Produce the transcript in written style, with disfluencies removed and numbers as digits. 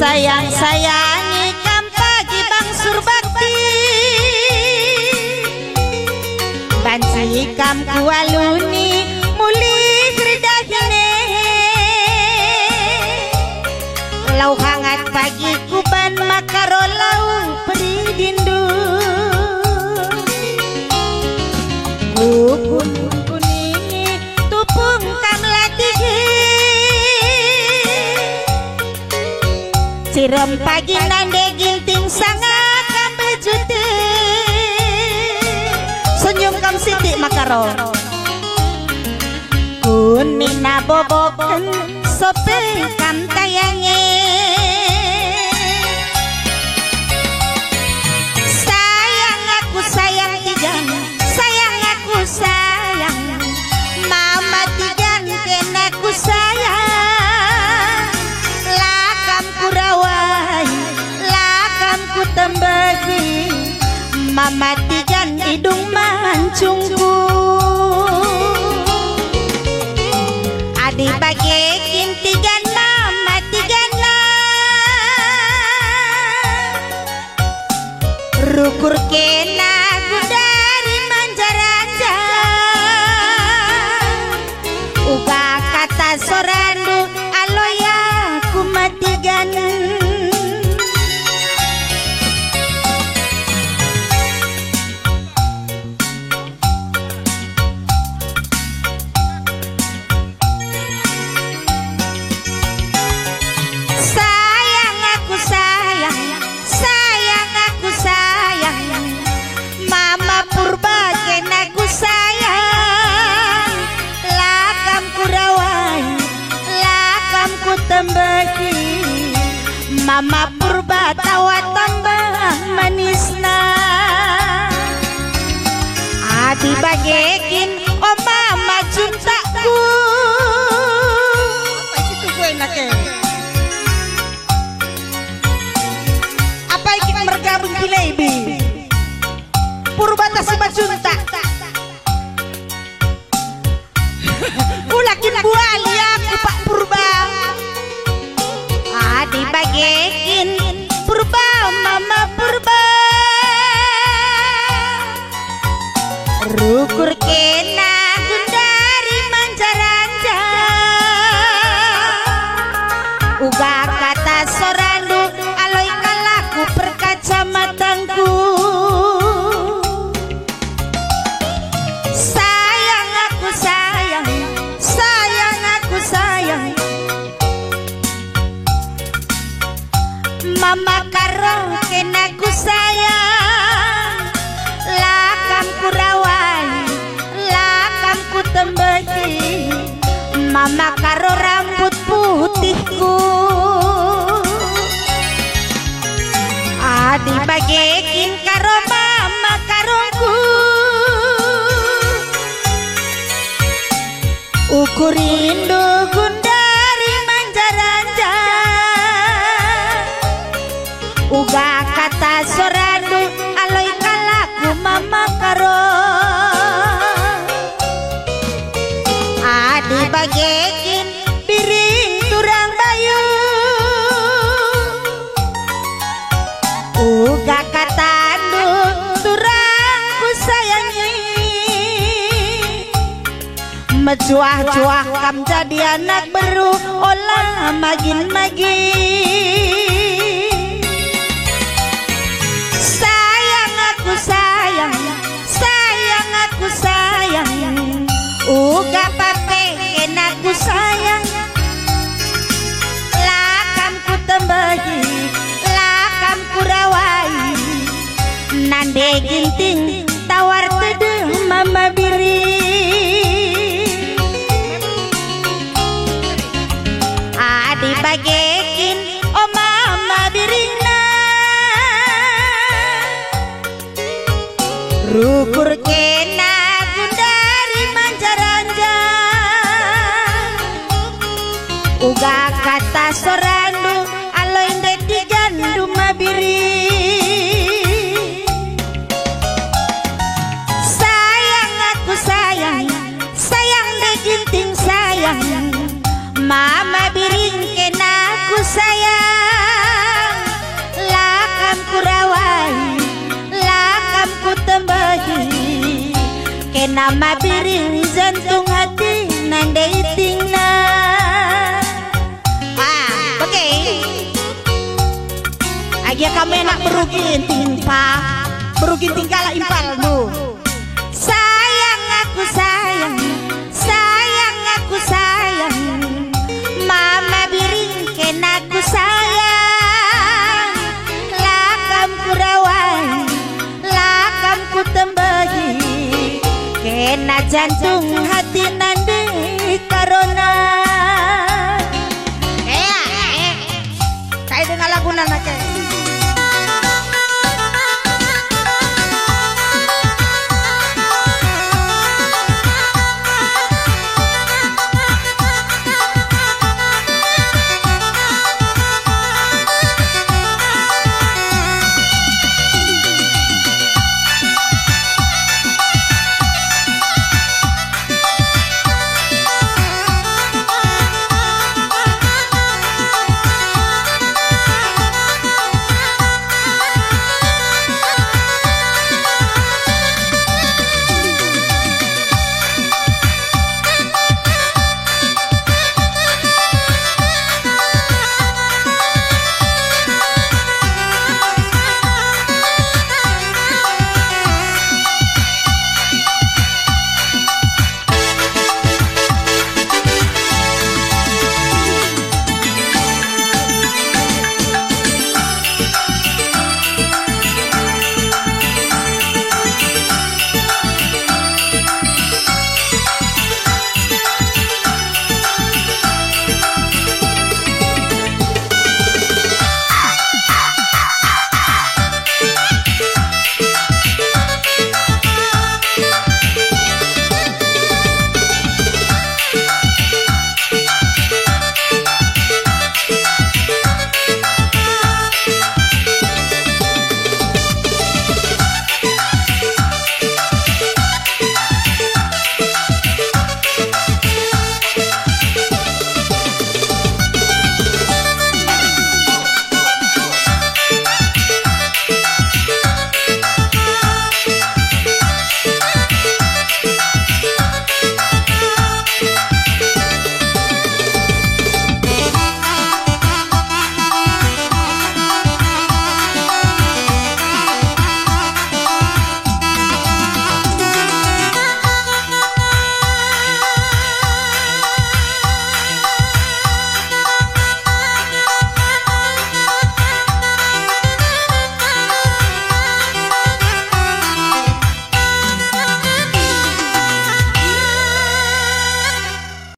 sayang-sayangi kampagi bangsur bakti banci kam kualuni muli hridahine lau hangat pagi kuban makaro lau peridindu kupun kuningi tupung kam latigi siram pagi nande ginting sanga kam bejute senyum kam siti makaro kun mina boboken sope kam tayange sayang aku sayang tigan sayang aku sayang mama tigan ken aku sayang lakam kurawai lakam ku tembagi mama tigan hidung mancungku adi bagekin tigan mama tigan rukur kena dari manjaranja uga kata sorandu aloya kumatigan mama purba tawa tambah manisna adi bagekin oh mama cintaku apa iki mergabung bilebi purba tasima junta ulakin buali aku pak purba adi bagekin purba mama purba rukur kena gundari manjaranja uga kata sorandu aloi kalaku perkacamatangku sayang aku sayang sayang aku sayang mama karo kena ku sayang lakam ku rawan lakam ku tembaki mama karo rambut putihku adi bagekin karo mama karoku ukurindu gundari manjaranja uga kata sorandu aloi kalaku mama karo adi bagekin piring turang bayu uga kata andu turang ku sayangi mejuah-juah kam jadi anak baru olah magin-magin sayang, sayang aku sayang uga pape kena ku sayang lakam ku tembahi lakam ku rawai nande ginting tawar tedeh mama biri adi bagekin oh mama birina rukur kena gundari manjaranja uga kata sorandu aloi ndedi gandu mabiri sayang aku sayang sayang deginting sayang mama biring kena ku sayang nama piring jantung hati nandai tingna. Oke. Aja kamu enak berugin timpa, berugin tingkala impalmu. Sayang aku sayang, sayang aku sayang. Mama biring kenaku sayang. Lakam kurawai, lakam ku tembagi. Kena jantung hati